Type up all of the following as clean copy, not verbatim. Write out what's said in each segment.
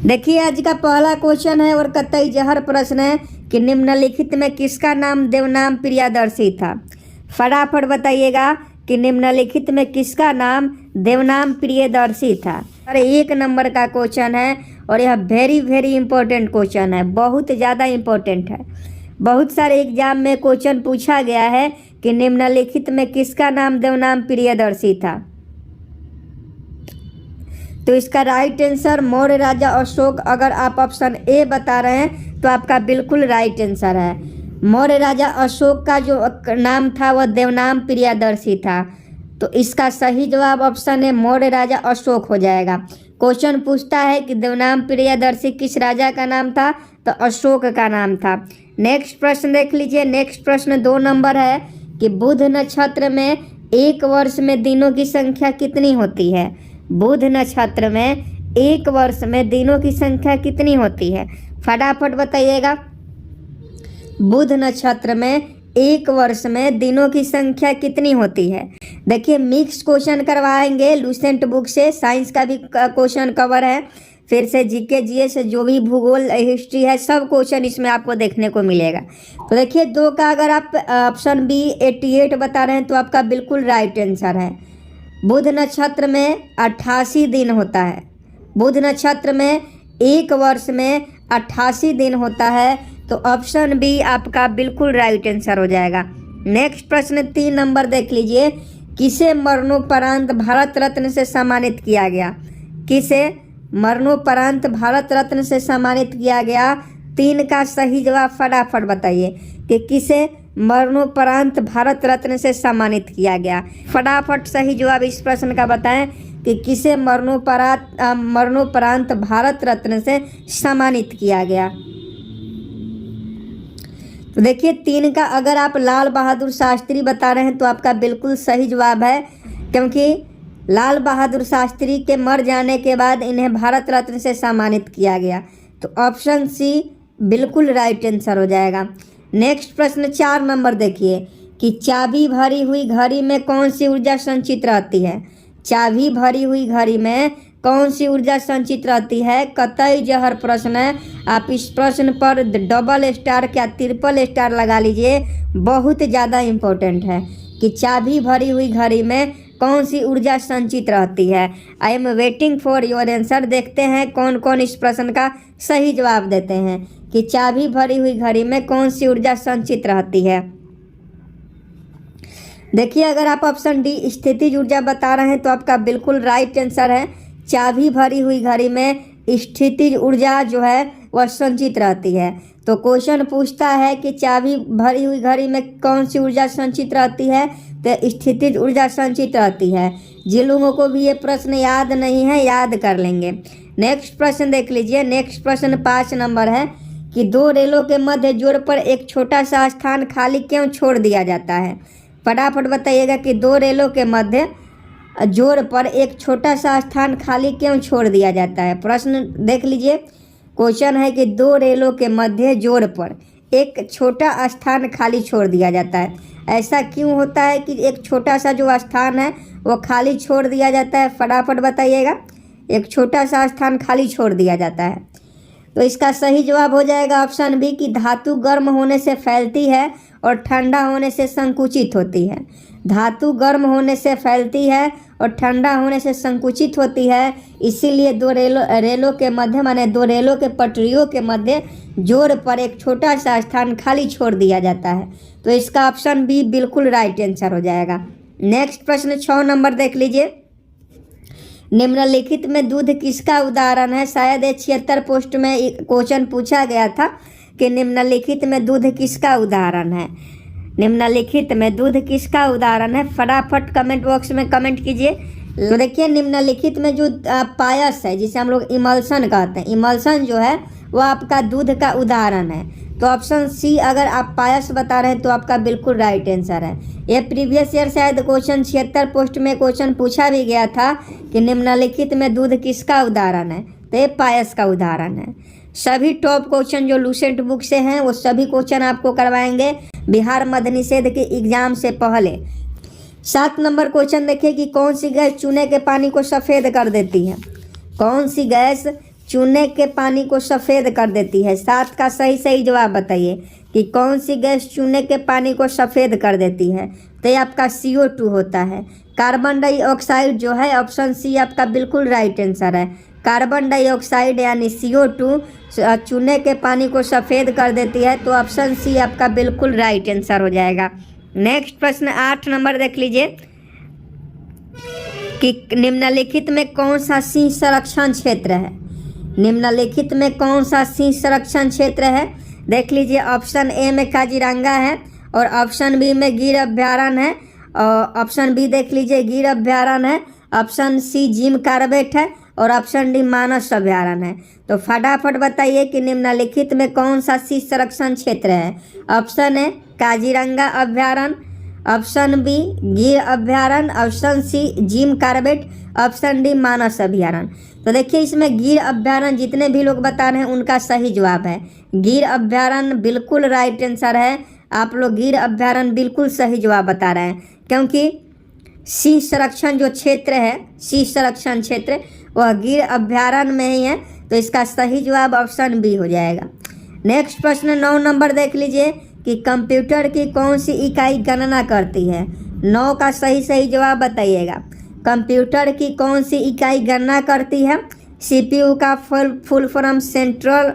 देखिए आज का पहला क्वेश्चन है और कतई जहर प्रश्न है कि निम्नलिखित में किसका नाम देवनाम प्रियदर्शी था। फटाफट बताइएगा कि निम्नलिखित में किसका नाम देवनाम प्रियदर्शी था। और 1 नंबर का क्वेश्चन है और यह वेरी वेरी इंपॉर्टेंट क्वेश्चन है, बहुत ज़्यादा इंपॉर्टेंट है। बहुत सारे एग्जाम में क्वेश्चन पूछा गया है कि निम्नलिखित में किसका नाम देवनाम प्रियदर्शी था। तो इसका राइट आंसर मौर्य राजा अशोक। अगर आप ऑप्शन ए बता रहे हैं तो आपका बिल्कुल राइट आंसर है। मौर्य राजा अशोक का जो नाम था वह देवनाम प्रियदर्शी था। तो इसका सही जवाब ऑप्शन है मौर्य राजा अशोक हो जाएगा। क्वेश्चन पूछता है कि देवनाम प्रियदर्शी किस राजा का नाम था, तो अशोक का नाम था। नेक्स्ट प्रश्न देख लीजिए। नेक्स्ट प्रश्न 2 नंबर है कि बुध नक्षत्र में एक वर्ष में दिनों की संख्या कितनी होती है। बुध नक्षत्र में एक वर्ष में दिनों की संख्या कितनी होती है, फटाफट बताइएगा। बुध नक्षत्र में एक वर्ष में दिनों की संख्या कितनी होती है। देखिए मिक्स क्वेश्चन करवाएंगे लूसेंट बुक से, साइंस का भी क्वेश्चन कवर है, फिर से जीके जीएस जो भी भूगोल हिस्ट्री है सब क्वेश्चन इसमें आपको देखने को मिलेगा। तो देखिए 2 का अगर आप ऑप्शन बी 88 बता रहे हैं तो आपका बिल्कुल राइट आंसर है। बुध नक्षत्र में 88 दिन होता है। बुध नक्षत्र में एक वर्ष में 88 दिन होता है, तो ऑप्शन बी आपका बिल्कुल राइट आंसर हो जाएगा। नेक्स्ट प्रश्न 3 नंबर देख लीजिए। किसे मरणोपरांत भारत रत्न से सम्मानित किया गया। किसे मरणोपरांत भारत रत्न से सम्मानित किया गया। 3 का सही जवाब फटाफट बताइए कि किसे मरणोपरांत भारत रत्न से सम्मानित किया गया। फटाफट सही जवाब इस प्रश्न का बताएं कि किसे मरणोपरांत भारत रत्न से सम्मानित किया गया। तो देखिए 3 का अगर आप लाल बहादुर शास्त्री बता रहे हैं तो आपका बिल्कुल सही जवाब है, क्योंकि लाल बहादुर शास्त्री के मर जाने के बाद इन्हें भारत रत्न से सम्मानित किया गया। तो ऑप्शन सी बिल्कुल राइट आंसर हो जाएगा। नेक्स्ट प्रश्न 4 नंबर देखिए कि चाबी भरी हुई घड़ी में कौन सी ऊर्जा संचित रहती है। चाबी भरी हुई घड़ी में कौन सी ऊर्जा संचित रहती है। कतई जहर प्रश्न है। आप इस प्रश्न पर डबल स्टार क्या ट्रिपल स्टार लगा लीजिए, बहुत ज़्यादा इम्पोर्टेंट है कि चाबी भरी हुई घड़ी में कौन सी ऊर्जा संचित रहती है। आई am waiting for your answer. देखते हैं कौन कौन इस प्रश्न का सही जवाब देते हैं कि चाबी भरी हुई घड़ी में कौन सी ऊर्जा संचित रहती है। देखिए अगर आप ऑप्शन डी स्थितिज ऊर्जा बता रहे हैं तो आपका बिल्कुल राइट आंसर है। चाबी भरी हुई घड़ी में स्थितिज ऊर्जा जो है वह संचित रहती है। तो क्वेश्चन पूछता है कि चाबी भरी हुई घड़ी में कौन सी ऊर्जा संचित रहती है, तो स्थितिज ऊर्जा संचित रहती है। जिन लोगों को भी ये प्रश्न याद नहीं है याद कर लेंगे। नेक्स्ट प्रश्न देख लीजिए। नेक्स्ट प्रश्न 5 नंबर है कि 2 रेलों के मध्य जोड़ पर एक छोटा सा स्थान खाली क्यों छोड़ दिया जाता है। फटाफट बताइएगा कि 2 रेलों के मध्य जोड़ पर एक छोटा सा स्थान खाली क्यों छोड़ दिया जाता है। प्रश्न देख लीजिए। क्वेश्चन है कि 2 रेलों के मध्य जोड़ पर एक छोटा स्थान खाली छोड़ दिया जाता है। ऐसा क्यों होता है कि एक छोटा सा जो स्थान है वो खाली छोड़ दिया जाता है, फटाफट बताइएगा। एक छोटा सा स्थान खाली छोड़ दिया जाता है, तो इसका सही जवाब हो जाएगा ऑप्शन बी कि धातु गर्म होने से फैलती है और ठंडा होने से संकुचित होती है। धातु गर्म होने से फैलती है और ठंडा होने से संकुचित होती है, इसीलिए 2 रेलों के मध्य माने 2 रेलों के पटरियों के मध्य जोड़ पर एक छोटा सा स्थान खाली छोड़ दिया जाता है। तो इसका ऑप्शन बी बिल्कुल राइट आंसर हो जाएगा। नेक्स्ट प्रश्न 6 नंबर देख लीजिए। निम्नलिखित में दूध किसका उदाहरण है। शायद 76 पोस्ट में क्वेश्चन पूछा गया था कि निम्नलिखित में दूध किसका उदाहरण है। निम्नलिखित में दूध किसका उदाहरण है, फटाफट कमेंट बॉक्स में कमेंट कीजिए। तो देखिए निम्नलिखित में जो पायस है जिसे हम लोग इमल्सन कहते हैं, इमल्सन जो है वो आपका दूध का उदाहरण है। तो ऑप्शन सी अगर आप पायस बता रहे हैं तो आपका बिल्कुल राइट आंसर है। ये प्रीवियस ईयर शायद क्वेश्चन 76 पोस्ट में क्वेश्चन पूछा भी गया था कि निम्नलिखित में दूध किसका उदाहरण है, तो ये पायस का उदाहरण है। सभी टॉप क्वेश्चन जो लूसेंट बुक से हैं वो सभी क्वेश्चन आपको करवाएंगे बिहार मद्य निषेध के एग्जाम से पहले। 7 नंबर क्वेश्चन देखिए कि कौन सी गैस चूने के पानी को सफ़ेद कर देती है। कौन सी गैस चूने के पानी को सफ़ेद कर देती है? 7 का सही जवाब बताइए कि कौन सी गैस चूने के पानी को सफ़ेद कर देती है? तो ये आपका CO2 होता है। कार्बन डाइऑक्साइड जो है ऑप्शन सी आपका बिल्कुल राइट आंसर है। कार्बन डाइऑक्साइड यानी CO2 चूने के पानी को सफ़ेद कर देती है, तो ऑप्शन सी आपका बिल्कुल राइट आंसर हो जाएगा। नेक्स्ट प्रश्न 8 नंबर देख लीजिए कि निम्नलिखित में कौन सा सिंह संरक्षण क्षेत्र है? निम्नलिखित में कौन सा सिंह संरक्षण क्षेत्र है? देख लीजिए, ऑप्शन ए में काजीरंगा है और ऑप्शन बी में गिर अभ्यारण्य है और ऑप्शन बी देख लीजिए गिर अभ्यारण्य है, ऑप्शन सी जिम कार्बेट है और ऑप्शन डी मानस अभ्यारण्य है। तो फटाफट बताइए कि निम्नलिखित में कौन सा सिंह संरक्षण क्षेत्र है? ऑप्शन ए काजीरंगा अभ्यारण्य, ऑप्शन बी गिर अभ्यारण्य, option C Jim Corbett, option D Manas अभ्यारण्य। तो देखिए इसमें गिर अभ्यारण्य जितने भी लोग बता रहे हैं उनका सही जवाब है गिर अभ्यारण्य, बिल्कुल राइट आंसर है। आप लोग गिर अभ्यारण्य बिल्कुल सही जवाब बता रहे हैं, क्योंकि सिंह संरक्षण जो क्षेत्र है, सिंह संरक्षण क्षेत्र वह गिर अभ्यारण्य में ही है, तो इसका सही जवाब ऑप्शन बी हो जाएगा। नेक्स्ट प्रश्न 9 नंबर देख लीजिए कि कंप्यूटर की कौन सी इकाई गणना करती है? 9 का सही जवाब बताइएगा। कंप्यूटर की कौन सी इकाई गणना करती है? CPU का full form central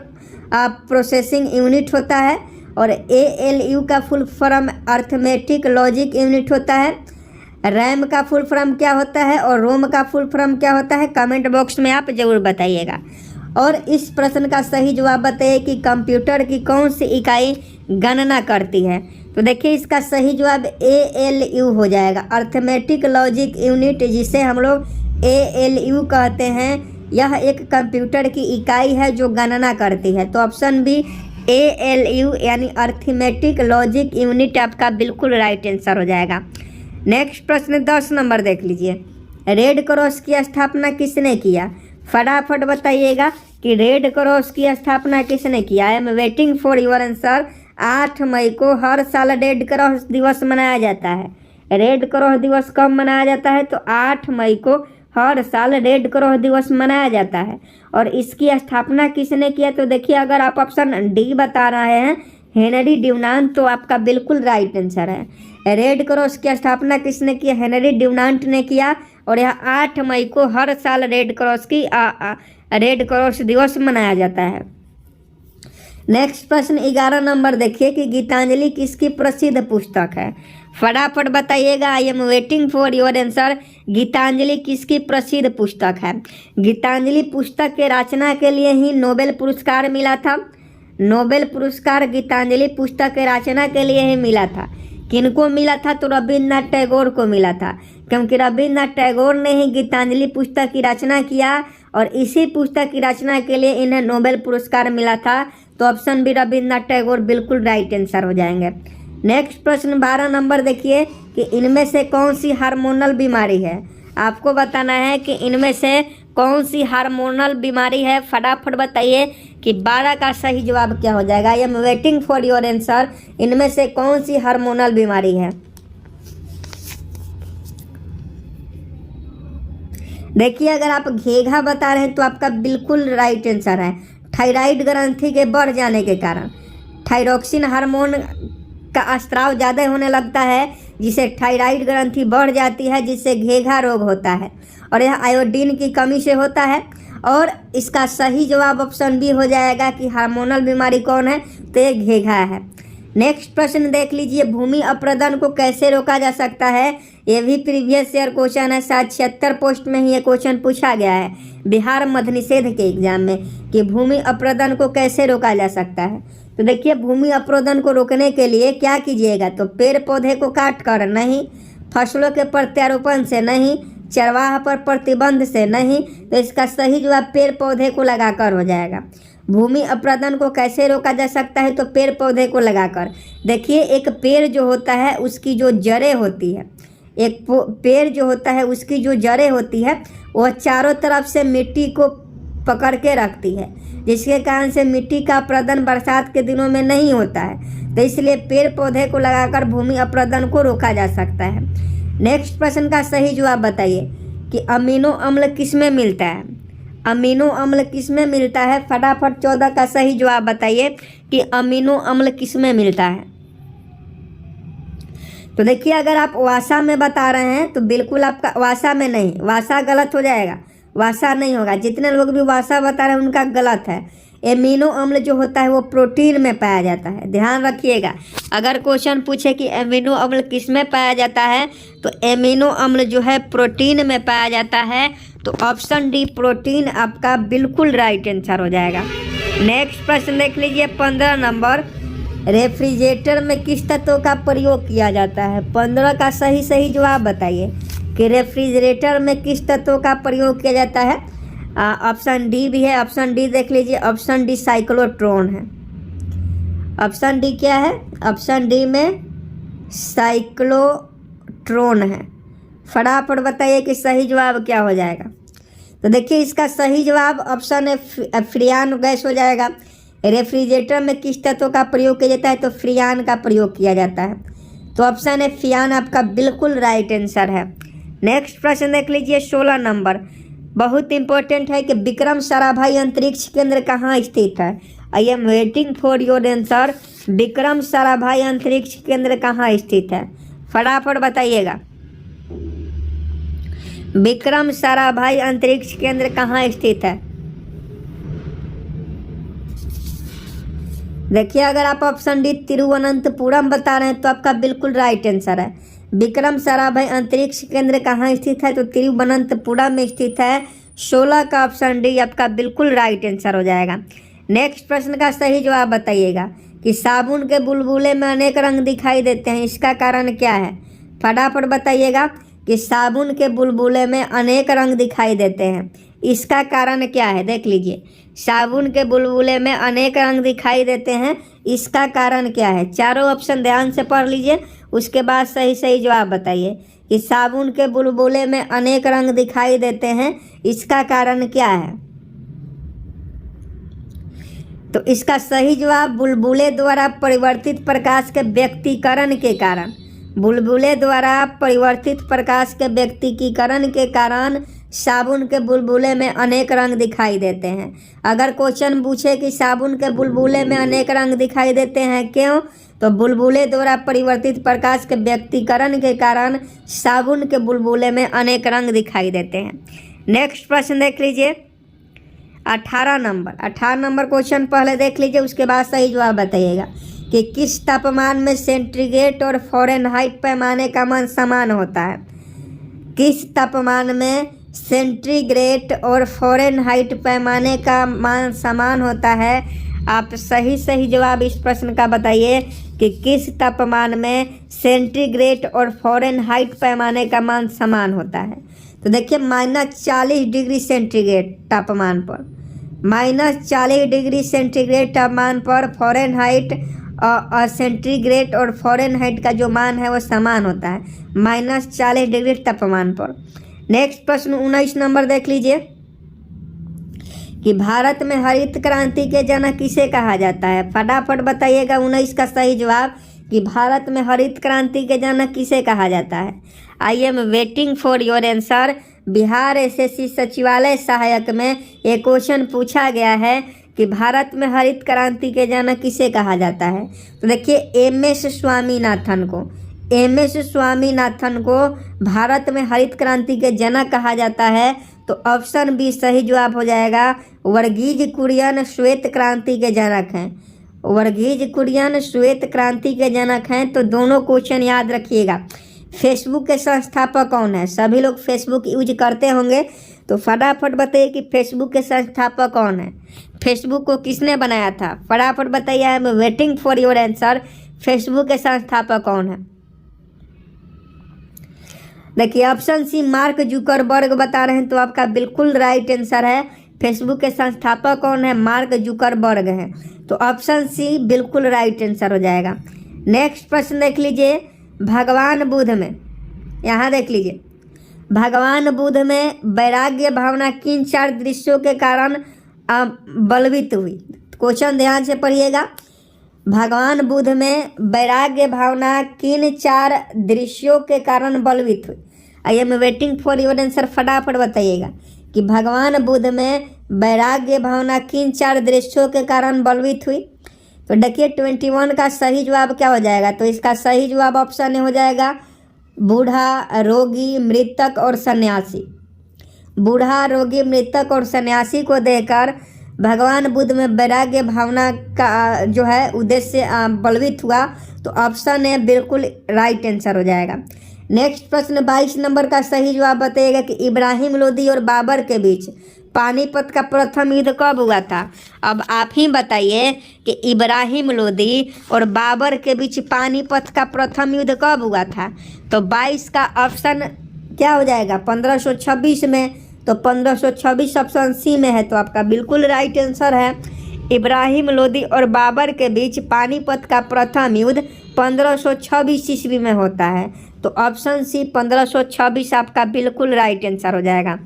processing unit होता है और ALU का full form arithmetic logic unit होता है। रैम का फुल फॉर्म क्या होता है और रोम का फुल फॉर्म क्या होता है? कमेंट बॉक्स में आप ज़रूर बताइएगा। और इस प्रश्न का सही जवाब बताइए कि कंप्यूटर की कौन सी इकाई गणना करती है? तो देखिए इसका सही जवाब ALU हो जाएगा, अर्थमेटिक लॉजिक यूनिट, जिसे हम लोग ALU कहते हैं। यह एक कंप्यूटर की इकाई है जो गणना करती है। तो ऑप्शन बी ALU यानी अर्थमेटिक लॉजिक यूनिट आपका बिल्कुल राइट आंसर हो जाएगा। नेक्स्ट प्रश्न 10 नंबर देख लीजिए, रेड क्रॉस की स्थापना किसने किया? फटाफट बताइएगा कि रेड क्रॉस की स्थापना किसने किया? आई am waiting for your answer. 8 मई को हर साल रेड क्रॉस दिवस मनाया जाता है। रेड क्रॉस दिवस कब मनाया जाता है? तो 8 मई को हर साल रेड क्रॉस दिवस मनाया जाता है। और इसकी स्थापना किसने किया? तो देखिए अगर आप ऑप्शन डी बता रहे हैं हेनरी ड्यूनांट, तो आपका बिल्कुल राइट आंसर है। रेड क्रॉस की स्थापना किसने किया? हेनरी ड्यूनांट ने किया। और यह 8 मई को हर साल रेड क्रॉस दिवस मनाया जाता है। नेक्स्ट प्रश्न 11 नंबर देखिए कि गीतांजलि किसकी प्रसिद्ध पुस्तक है? फटाफट बताइएगा, I am waiting for your answer. Gitanjali किसकी प्रसिद्ध पुस्तक है? गीतांजलि पुस्तक के रचना के लिए ही नोबेल पुरस्कार मिला था। नोबेल पुरस्कार गीतांजलि पुस्तक के रचना के लिए ही मिला था। किनको मिला था? तो रविन्द्रनाथ टैगोर को मिला था, क्योंकि रविन्द्रनाथ टैगोर ने ही गीतांजलि पुस्तक की रचना किया और इसी पुस्तक की रचना के लिए इन्हें नोबेल पुरस्कार मिला था। तो ऑप्शन बी रविन्द्रनाथ टैगोर बिल्कुल राइट आंसर हो जाएंगे। नेक्स्ट प्रश्न 12 नंबर देखिए कि इनमें से कौन सी हार्मोनल बीमारी है? आपको बताना है कि इनमें से कौन सी हार्मोनल बीमारी है। फटाफट बताइए कि 12 का सही जवाब क्या हो जाएगा। आई am waiting for your answer. इनमें से कौन सी हार्मोनल बीमारी है? देखिए अगर आप घेघा बता रहे हैं तो आपका बिल्कुल राइट आंसर है। थायराइड ग्रंथि के बढ़ जाने के कारण थायरोक्सिन हार्मोन का स्त्राव ज़्यादा होने लगता है, जिससे थायराइड ग्रंथि बढ़ जाती है, जिससे घेघा रोग होता है और यह आयोडीन की कमी से होता है। और इसका सही जवाब ऑप्शन बी हो जाएगा कि हार्मोनल बीमारी कौन है? तो ये घेघा है। नेक्स्ट प्रश्न देख लीजिए, भूमि अपरदन को कैसे रोका जा सकता है? ये भी प्रीवियस ईयर क्वेश्चन है, शायद 76 पोस्ट में ही ये क्वेश्चन पूछा गया है बिहार मध्य निषेध के एग्जाम में कि भूमि अपरदन को कैसे रोका जा सकता है। तो देखिए भूमि अपरदन को रोकने के लिए क्या कीजिएगा? तो पेड़ पौधे को काट कर नहीं, फसलों के प्रत्यारोपण से नहीं, चरवाह पर प्रतिबंध से नहीं, तो इसका सही जवाब पेड़ पौधे को लगाकर हो जाएगा। भूमि अपरदन को कैसे रोका जा सकता है? तो पेड़ पौधे को लगाकर। देखिए एक पेड़ जो होता है उसकी जो जड़ें होती है, एक पेड़ जो होता है उसकी जो जड़ें होती है वह चारों तरफ से मिट्टी को पकड़ के रखती है, जिसके कारण से मिट्टी का अपरदन बरसात के दिनों में नहीं होता है। तो इसलिए पेड़ पौधे को लगाकर भूमि अपरदन को रोका जा सकता है। नेक्स्ट प्रश्न का सही जवाब बताइए कि अमीनो अम्ल किस में मिलता है? अमीनो अम्ल किसमें मिलता है? फटाफट 14 का सही जवाब बताइए कि अमीनो अम्ल किसमें मिलता है। तो देखिए, अगर आप वासा में बता रहे हैं तो बिल्कुल आपका वासा में नहीं, वासा गलत हो जाएगा, वासा नहीं होगा। जितने लोग भी वासा बता रहे हैं उनका गलत है। एमिनो अम्ल जो होता है वो प्रोटीन में पाया जाता है, ध्यान रखिएगा। अगर क्वेश्चन पूछे कि एमिनो अम्ल किस में पाया जाता है तो एमिनो अम्ल जो है प्रोटीन में पाया जाता है। तो ऑप्शन डी प्रोटीन आपका बिल्कुल राइट आंसर हो जाएगा। नेक्स्ट प्रश्न देख लीजिए 15 नंबर, रेफ्रिजरेटर में किस तत्व का प्रयोग किया जाता है? 15 का सही जवाब बताइए कि रेफ्रिजरेटर में किस तत्व का प्रयोग किया जाता है। ऑप्शन डी भी है, ऑप्शन डी देख लीजिए, ऑप्शन डी साइक्लोट्रॉन है। ऑप्शन डी क्या है? ऑप्शन डी में साइक्लोट्रॉन है। फटाफट बताइए कि सही जवाब क्या हो जाएगा। तो देखिए, इसका सही जवाब ऑप्शन है फ्रियान गैस हो जाएगा। रेफ्रिजरेटर में किस तत्व का प्रयोग किया जाता है? तो फ्रियान का प्रयोग किया जाता है। तो ऑप्शन है फ्रियान आपका बिल्कुल राइट आंसर है। नेक्स्ट प्रश्न देख लीजिए 16 नंबर, बहुत इंपॉर्टेंट है कि विक्रम साराभाई अंतरिक्ष केंद्र कहाँ स्थित है? आई am waiting for your answer. Vikram Sarabhai अंतरिक्ष केंद्र कहाँ स्थित है? फटाफट बताइएगा, विक्रम साराभाई अंतरिक्ष केंद्र कहाँ स्थित है? देखिए, अगर आप ऑप्शन डी तिरुवनंतपुरम बता रहे हैं तो आपका बिल्कुल राइट आंसर है। विक्रम साराभाई अंतरिक्ष केंद्र कहाँ स्थित है? तो तिरुवनंतपुरम में स्थित है। 16 का ऑप्शन डी आपका बिल्कुल राइट आंसर हो जाएगा। नेक्स्ट प्रश्न का सही जवाब बताइएगा कि साबुन के बुलबुले में अनेक रंग दिखाई देते हैं, इसका कारण क्या है? फटाफट बताइएगा कि साबुन के बुलबुले में अनेक रंग दिखाई देते हैं, इसका कारण क्या है? देख लीजिए, साबुन के बुलबुले में अनेक रंग दिखाई देते हैं, इसका कारण क्या है? चारों ऑप्शन ध्यान से पढ़ लीजिए, उसके बाद सही जवाब बताइए कि साबुन के बुलबुले में अनेक रंग दिखाई देते हैं, इसका कारण क्या है? तो इसका सही जवाब बुलबुले द्वारा परिवर्तित प्रकाश के व्यक्तीकरण के कारण, बुलबुले द्वारा परिवर्तित प्रकाश के व्यक्तीकरण के कारण साबुन के बुलबुले में अनेक रंग दिखाई देते हैं। अगर क्वेश्चन पूछे कि साबुन के बुलबुले में अनेक रंग दिखाई देते हैं क्यों, तो बुलबुले द्वारा परिवर्तित प्रकाश के व्यक्तीकरण के कारण साबुन के बुलबुले में अनेक रंग दिखाई देते हैं। नेक्स्ट प्रश्न देख लीजिए 18 नंबर क्वेश्चन पहले देख लीजिए, उसके बाद सही जवाब बताइएगा कि किस तापमान में सेंटीग्रेड और फ़ारेनहाइट पैमाने का मान समान होता है? किस तापमान में सेंटीग्रेड और फ़ारेनहाइट पैमाने का मान समान होता है? आप सही जवाब इस प्रश्न का बताइए कि किस तापमान में सेंटीग्रेड और फ़ारेनहाइट पैमाने का मान समान होता है। तो देखिए, -40 डिग्री सेंटीग्रेड तापमान पर, -40 डिग्री सेंटीग्रेड तापमान पर फ़ारेनहाइट और सेंटीग्रेड और फ़ारेनहाइट का जो मान है वो समान होता है -40 डिग्री तापमान पर। नेक्स्ट प्रश्न 19 नंबर देख लीजिए कि भारत में हरित क्रांति के जनक किसे कहा जाता है? फटाफट बताइएगा 19 का सही जवाब कि भारत में हरित क्रांति के जनक किसे कहा जाता है। आई am waiting for your answer. Bihar SSC सचिवालय सहायक में एक क्वेश्चन पूछा गया है कि भारत में हरित क्रांति के जनक किसे कहा जाता है। तो देखिए, एमएस स्वामीनाथन को भारत में हरित क्रांति के जनक कहा जाता है। तो ऑप्शन बी सही जवाब हो जाएगा। वर्गीज कुरियन श्वेत क्रांति के जनक हैं, वर्गीज कुरियन श्वेत क्रांति के जनक हैं। तो दोनों क्वेश्चन याद रखिएगा। फेसबुक के संस्थापक कौन है? सभी लोग फेसबुक यूज करते होंगे, तो फटाफट बताइए कि फेसबुक के संस्थापक कौन है? फेसबुक को किसने बनाया था? फटाफट बताइए, आई am waiting for your answer. Facebook के संस्थापक कौन है? देखिए, ऑप्शन सी मार्क जुकरबर्ग बता रहे हैं, तो आपका बिल्कुल राइट आंसर है। फेसबुक के संस्थापक कौन है? मार्क जुकरबर्ग हैं। तो ऑप्शन सी बिल्कुल राइट आंसर हो जाएगा। नेक्स्ट प्रश्न देख लीजिए, भगवान बुद्ध में, यहाँ देख लीजिए, भगवान बुद्ध में वैराग्य भावना किन 4 दृश्यों के कारण बलवित हुई? क्वेश्चन ध्यान से पढ़िएगा। भगवान बुद्ध में वैराग्य भावना किन 4 दृश्यों के कारण बलवित हुई? आई am waiting for your answer. फटाफट बताइएगा कि भगवान बुद्ध में वैराग्य भावना किन 4 दृश्यों के कारण बलवित हुई। तो देखिए 21 का सही जवाब क्या हो जाएगा। तो इसका सही जवाब ऑप्शन ए हो जाएगा बूढ़ा, रोगी, मृतक और सन्यासी। बूढ़ा, रोगी, मृतक और सन्यासी को देखकर भगवान बुद्ध में वैराग्य भावना का जो है उद्देश्य बलवित हुआ। तो ऑप्शन ए बिल्कुल राइट आंसर हो जाएगा। नेक्स्ट प्रश्न 22 नंबर का सही जवाब बताइएगा कि इब्राहिम लोदी और बाबर के बीच पानीपत का प्रथम युद्ध कब हुआ था। अब आप ही बताइए कि इब्राहिम लोदी और बाबर के बीच पानीपत का प्रथम युद्ध कब हुआ था। तो 22 का ऑप्शन क्या हो जाएगा 1526 में। तो 1526 ऑप्शन सी में है। तो आपका बिल्कुल राइट आंसर है। इब्राहिम लोदी और बाबर के बीच पानीपत का प्रथम युद्ध 1526 ईस्वी में होता है। तो ऑप्शन सी 1526 आपका बिल्कुल राइट आंसर हो जाएगा।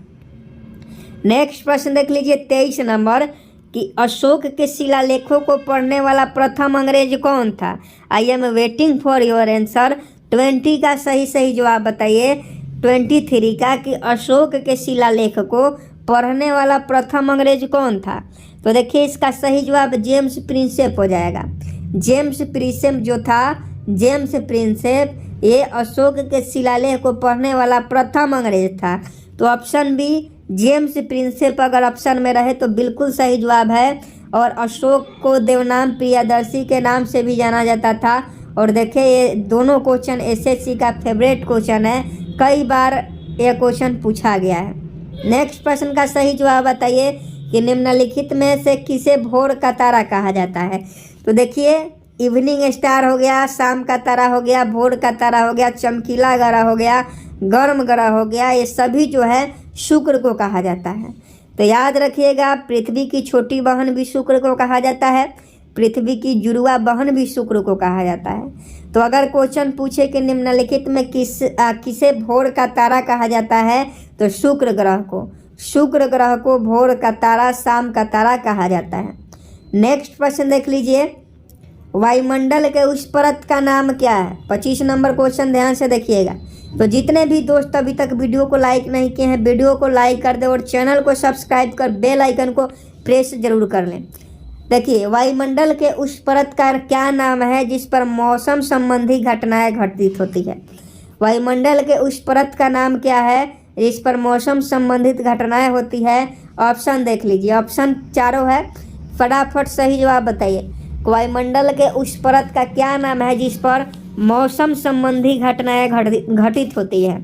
नेक्स्ट प्रश्न देख लीजिए 23 नंबर कि अशोक के शिलालेखों को पढ़ने वाला प्रथम अंग्रेज कौन था। आई am waiting for your answer. 20 का सही जवाब बताइए 23 का कि अशोक के शिलालेख को पढ़ने वाला प्रथम अंग्रेज कौन था। तो देखिए इसका सही जवाब जेम्स प्रिंसेप हो जाएगा। जेम्स प्रिंसेप जो था, जेम्स प्रिंसेप ये अशोक के शिलालेख को पढ़ने वाला प्रथम अंग्रेज था। तो ऑप्शन बी जेम्स प्रिंसेप अगर ऑप्शन में रहे तो बिल्कुल सही जवाब है। और अशोक को देवनाम प्रियदर्शी के नाम से भी जाना जाता था। और देखिए ये दोनों क्वेश्चन एसएससी का फेवरेट क्वेश्चन है, कई बार ये क्वेश्चन पूछा गया है। नेक्स्ट प्रश्न का सही जवाब बताइए कि निम्नलिखित में से किसे भोर का तारा कहा जाता है। तो देखिए इवनिंग स्टार हो गया, शाम का तारा हो गया, भोर का तारा हो गया, चमकीला ग्रह हो गया, गर्म ग्रह हो गया, ये सभी जो है शुक्र को कहा जाता है। तो याद रखिएगा पृथ्वी की छोटी बहन भी शुक्र को कहा जाता है, पृथ्वी की जुड़वा बहन भी शुक्र को कहा जाता है। तो अगर क्वेश्चन पूछे कि निम्नलिखित में किसे भोर का तारा कहा जाता है तो शुक्र ग्रह को, शुक्र ग्रह को भोर का तारा, शाम का तारा कहा जाता है। नेक्स्ट प्रश्न देख लीजिए वायुमंडल के उस परत का नाम क्या है। 25 नंबर क्वेश्चन ध्यान से देखिएगा। तो जितने भी दोस्त अभी तक वीडियो को लाइक नहीं किए हैं वीडियो को लाइक कर दें और चैनल को सब्सक्राइब कर बेल आइकन को प्रेस जरूर कर लें। देखिए वायुमंडल के उस परत का क्या नाम है जिस पर मौसम संबंधी घटनाएं घटित होती है। वायुमंडल के उस परत का नाम क्या है जिस पर मौसम संबंधित घटनाएं होती है। ऑप्शन देख लीजिए, ऑप्शन चारों है, फटाफट सही जवाब बताइए। वायुमंडल के उस परत का क्या नाम है जिस पर मौसम संबंधी घटनाएं घटित होती है।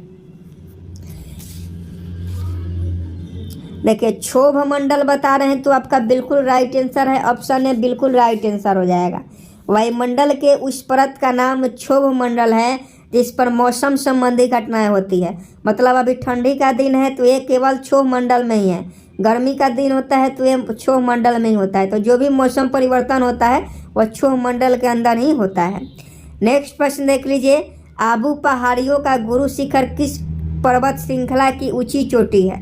देखिए क्षोभ मंडल बता रहे हैं तो आपका बिल्कुल राइट आंसर है, ऑप्शन ए बिल्कुल राइट आंसर हो जाएगा। वायुमंडल के उस परत का नाम क्षोभ मंडल है जिस पर मौसम संबंधी घटनाएं होती है। मतलब अभी ठंडी का दिन है तो ये केवल क्षोभ मंडल में ही है, गर्मी का दिन होता है तो ये क्षोभ मंडल में ही होता है। तो जो भी मौसम परिवर्तन होता है वह क्षोभ मंडल के अंदर ही होता है। नेक्स्ट प्रश्न देख लीजिए आबू पहाड़ियों का गुरु शिखर किस पर्वत श्रृंखला की ऊंची चोटी है।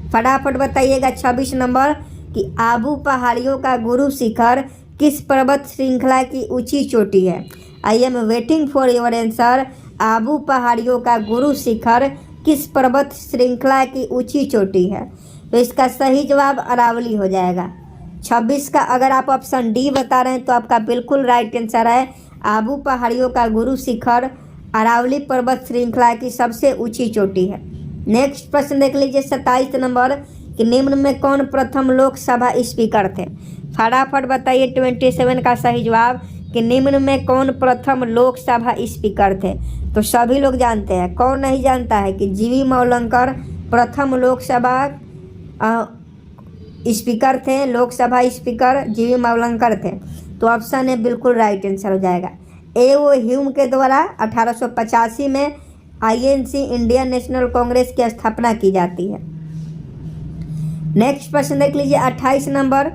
फटाफट बताइएगा 26 नंबर कि आबू पहाड़ियों का गुरु शिखर किस पर्वत श्रृंखला की ऊंची चोटी है। आई am waiting for your answer. Abu पहाड़ियों का गुरु शिखर किस पर्वत श्रृंखला की ऊंची चोटी है। तो इसका सही जवाब अरावली हो जाएगा। 26 का अगर आप ऑप्शन डी बता रहे हैं तो आपका बिल्कुल राइट आंसर है। आबू पहाड़ियों का गुरु शिखर अरावली पर्वत श्रृंखला की सबसे ऊंची चोटी है। नेक्स्ट प्रश्न देख लीजिए 27 नंबर कि निम्न में कौन प्रथम लोकसभा स्पीकर थे। फटाफट बताइए 27 का सही जवाब कि निम्न में कौन प्रथम लोकसभा स्पीकर थे। तो सभी लोग जानते हैं, कौन नहीं जानता है कि जीवी मावलंकर प्रथम लोकसभा स्पीकर थे। लोकसभा स्पीकर जीवी मावलंकर थे। तो ऑप्शन ए बिल्कुल राइट आंसर हो जाएगा। ए.ओ. ह्यूम के द्वारा 1885 में आईएनसी इंडियन नेशनल कांग्रेस की स्थापना की जाती है। नेक्स्ट प्रश्न देख लीजिए 28 नंबर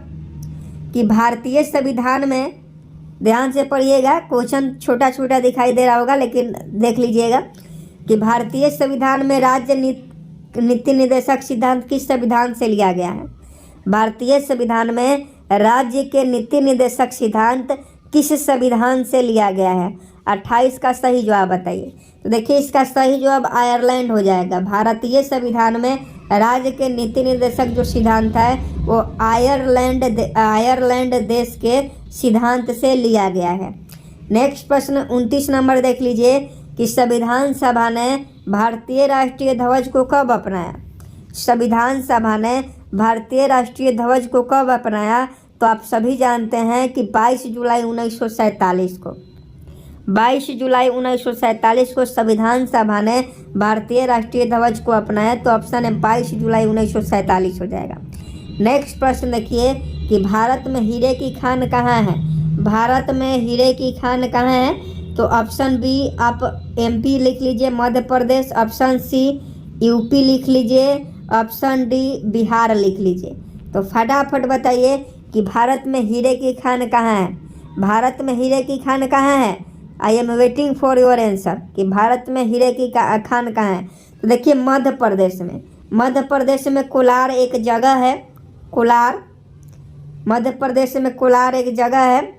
कि भारतीय संविधान में, ध्यान से पढ़िएगा क्वेश्चन छोटा छोटा दिखाई दे रहा होगा लेकिन देख लीजिएगा कि भारतीय संविधान में राज्य नीति निर्देशक सिद्धांत किस संविधान से लिया गया है। भारतीय संविधान में राज्य के नीति निर्देशक सिद्धांत किस संविधान से लिया गया है। 28 का सही जवाब बताइए। तो देखिए इसका सही जवाब आयरलैंड हो जाएगा। भारतीय संविधान में राज्य के नीति निर्देशक जो सिद्धांत है वो आयरलैंड देश के सिद्धांत से लिया गया है। नेक्स्ट प्रश्न 29 नंबर देख लीजिए कि संविधान सभा ने भारतीय राष्ट्रीय ध्वज को कब अपनाया। संविधान सभा ने भारतीय राष्ट्रीय ध्वज को कब अपनाया, तो आप सभी जानते हैं कि 22 जुलाई 1947 को 22 जुलाई 1947 को संविधान सभा ने भारतीय राष्ट्रीय ध्वज को अपनाया। तो ऑप्शन है 22 जुलाई 1947 हो जाएगा। नेक्स्ट प्रश्न देखिए कि भारत में हीरे की खान कहाँ है। भारत में हीरे की खान कहाँ है, तो ऑप्शन बी आप एमपी लिख लीजिए, Madhya Pradesh, option C UP लिख लीजिए, ऑप्शन डी बिहार लिख लीजिए। तो फटाफट बताइए कि भारत में हीरे की खान कहाँ है। भारत में हीरे की खान कहाँ है। आई am waiting for your answer कि भारत में हीरे की खान कहाँ है। तो देखिए मध्य प्रदेश में, मध्य प्रदेश में कोलार एक जगह है। कोलार, मध्य प्रदेश में कोलार एक जगह है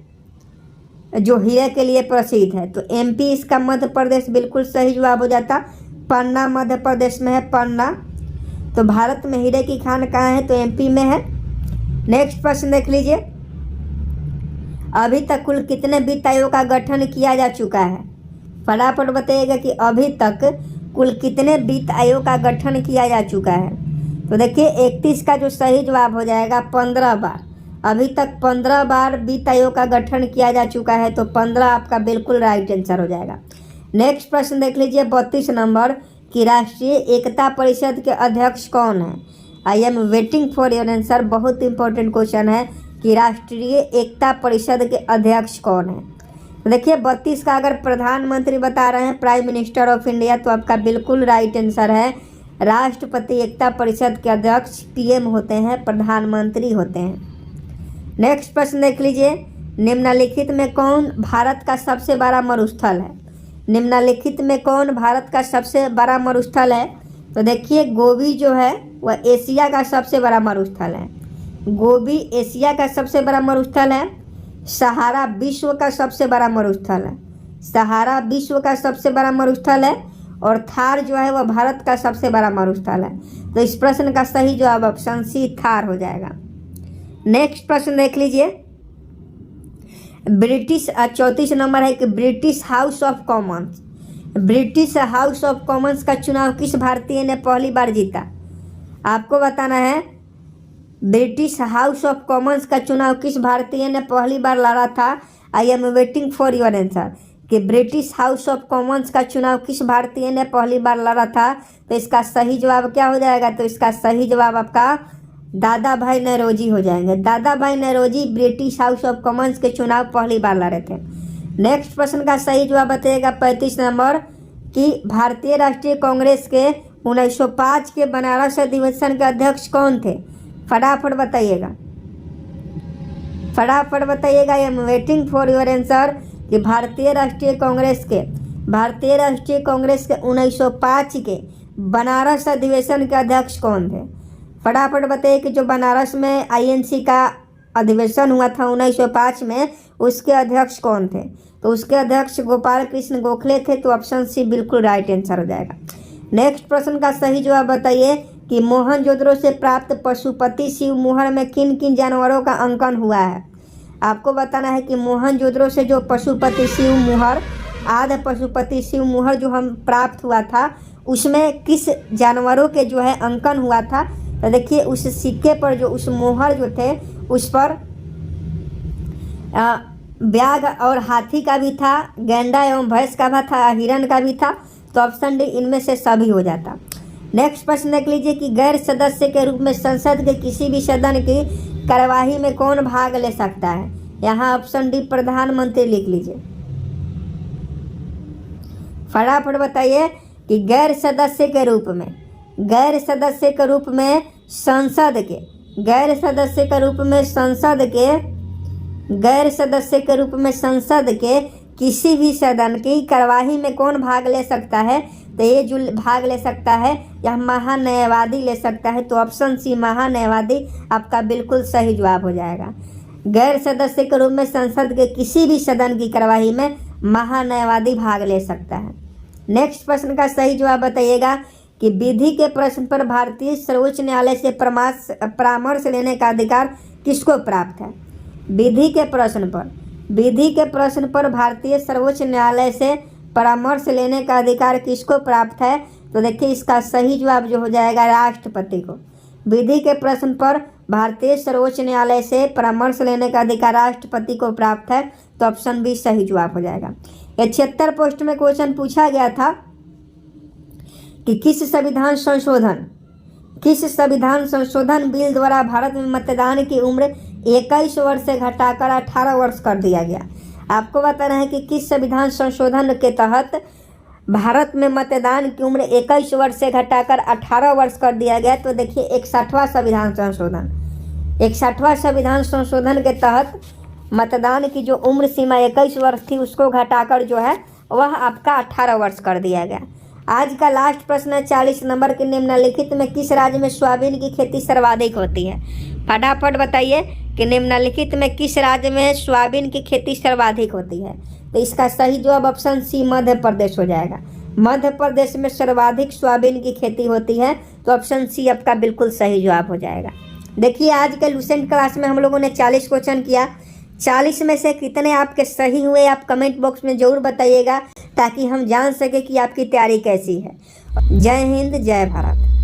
जो हीरे के लिए प्रसिद्ध है। तो एमपी इसका मध्य प्रदेश बिल्कुल सही जवाब हो जाता। पन्ना मध्य प्रदेश में है, पन्ना। तो भारत में हीरे की खान कहाँ है, तो एमपी में है। नेक्स्ट प्रश्न देख लीजिए, अभी तक कुल कितने वित्त आयोग का गठन किया जा चुका है। फटाफट बताइएगा कि अभी तक कुल कितने वित्त आयोग का गठन किया जा चुका है। तो देखिए 31 का जो सही जवाब हो जाएगा 15 बार। अभी तक 15 बार वित्त आयोग का गठन किया जा चुका है। तो 15 आपका बिल्कुल राइट आंसर हो जाएगा। नेक्स्ट प्रश्न देख लीजिए 32 नंबर कि राष्ट्रीय एकता परिषद के अध्यक्ष कौन है। आई am waiting for your answer. बहुत इंपॉर्टेंट क्वेश्चन है कि राष्ट्रीय एकता परिषद के अध्यक्ष कौन है। तो देखिए 32 का अगर प्रधानमंत्री बता रहे हैं, प्राइम मिनिस्टर ऑफ इंडिया, तो आपका बिल्कुल राइट आंसर है राष्ट्रपति एकता परिषद के अध्यक्ष पीएम होते हैं, प्रधानमंत्री होते हैं। नेक्स्ट प्रश्न देख लीजिए, निम्नलिखित में कौन भारत का सबसे बड़ा मरुस्थल है। निम्नलिखित में कौन भारत का सबसे बड़ा मरुस्थल है। तो देखिए गोबी जो है वह एशिया का सबसे बड़ा मरुस्थल है। गोबी एशिया का सबसे बड़ा मरुस्थल है। सहारा विश्व का सबसे बड़ा मरुस्थल है। सहारा विश्व का सबसे बड़ा मरुस्थल है। और थार जो है वह भारत का सबसे बड़ा मरुस्थल है। तो इस प्रश्न का सही जवाब ऑप्शन सी थार हो जाएगा। नेक्स्ट प्रश्न देख लीजिए, ब्रिटिश 34 नंबर है कि British House of Commons, British House of Commons का चुनाव किस भारतीय ने पहली बार जीता। आपको बताना है ब्रिटिश हाउस ऑफ कॉमन्स का चुनाव किस भारतीय ने पहली बार लड़ा था। आई am waiting for your answer कि ब्रिटिश हाउस ऑफ कॉमन्स का चुनाव किस भारतीय ने पहली बार लड़ा था। तो इसका सही जवाब क्या हो जाएगा, तो इसका सही जवाब आपका दादा भाई नौरोजी हो जाएंगे। Dadabhai Naoroji British House of Commons के चुनाव पहली बार लड़े थे। नेक्स्ट प्रश्न का सही जवाब बताइएगा 35 नंबर कि भारतीय राष्ट्रीय कांग्रेस के 1905 के बनारस अधिवेशन के अध्यक्ष कौन थे। फटाफट बताइएगा, फटाफट बताइएगा। I am waiting for your answer कि भारतीय राष्ट्रीय कांग्रेस के 1905 के बनारस अधिवेशन के अध्यक्ष कौन थे। फटाफट बताइए कि जो बनारस में आईएनसी का अधिवेशन हुआ था 1905 में, उसके अध्यक्ष कौन थे। तो उसके अध्यक्ष गोपाल कृष्ण गोखले थे। तो ऑप्शन सी बिल्कुल राइट आंसर हो जाएगा। नेक्स्ट प्रश्न का सही जवाब बताइए कि मोहनजोदड़ो से प्राप्त पशुपति शिव मुहर में किन किन जानवरों का अंकन हुआ है। आपको बताना है कि मोहनजोदड़ो से जो पशुपति शिव मुहर, आद्य पशुपति शिव मुहर जो हम प्राप्त हुआ था, उसमें किस जानवरों के जो है अंकन हुआ था। तो देखिए उस सिक्के पर जो उस मोहर जो थे उस पर व्याघ और हाथी का भी था, गैंडा एवं भैंस का भी था, हिरण का भी था। तो ऑप्शन डी इनमें से सभी हो जाता। नेक्स्ट प्रश्न देख लीजिए कि गैर सदस्य के रूप में संसद के किसी भी सदन की कार्यवाही में कौन भाग ले सकता है। यहाँ ऑप्शन डी प्रधानमंत्री लिख लीजिए। फटाफट बताइए कि गैर सदस्य के रूप में, गैर सदस्य के रूप में संसद के, गैर सदस्य के रूप में संसद के, गैर सदस्य के रूप में संसद के किसी भी सदन की कार्यवाही में कौन भाग ले सकता है। तो ये जो भाग ले सकता है यह महान्यायवादी ले सकता है। तो ऑप्शन सी महान्यायवादी आपका बिल्कुल सही जवाब हो जाएगा। गैर सदस्य के रूप में संसद के किसी भी सदन की कार्यवाही में महान्यायवादी भाग ले सकता है। नेक्स्ट प्रश्न का सही जवाब बताइएगा कि विधि के प्रश्न पर भारतीय सर्वोच्च न्यायालय से परामर्श लेने का अधिकार किसको प्राप्त है? विधि के प्रश्न पर भारतीय सर्वोच्च न्यायालय से परामर्श लेने का अधिकार किसको प्राप्त है? तो देखिए इसका सही जवाब जो हो जाएगा राष्ट्रपति को। विधि के प्रश्न पर भारतीय सर्वोच्च न्यायालय से परामर्श लेने का अधिकार राष्ट्रपति को प्राप्त है, तो ऑप्शन बी सही जवाब हो जाएगा। 76 पोस्ट में क्वेश्चन पूछा गया था कि किस संविधान संशोधन बिल द्वारा भारत में मतदान की उम्र 21 वर्ष से घटाकर 18 वर्ष कर दिया गया। आपको बताना है कि किस संविधान संशोधन के तहत भारत में मतदान की उम्र 21 वर्ष से घटाकर 18 वर्ष कर दिया गया। तो देखिए 61वां संविधान संशोधन के तहत मतदान की जो उम्र सीमा 21 वर्ष थी उसको घटाकर जो है वह आपका 18 वर्ष कर दिया गया। आज का लास्ट प्रश्न है 40 नंबर के, निम्नलिखित में किस राज्य में सोयाबीन की खेती सर्वाधिक होती है? फटाफट बताइए कि निम्नलिखित में किस राज्य में सोयाबीन की खेती सर्वाधिक होती है? तो इसका सही जवाब ऑप्शन सी मध्य प्रदेश हो जाएगा। मध्य प्रदेश में सर्वाधिक सोयाबीन की खेती होती है, तो ऑप्शन सी आपका बिल्कुल सही जवाब हो जाएगा। देखिए आज के लूसेंट क्लास में हम लोगों ने 40 क्वेश्चन किया। 40 में से कितने आपके सही हुए आप कमेंट बॉक्स में ज़रूर बताइएगा, ताकि हम जान सके कि आपकी तैयारी कैसी है। जय हिंद, जय भारत।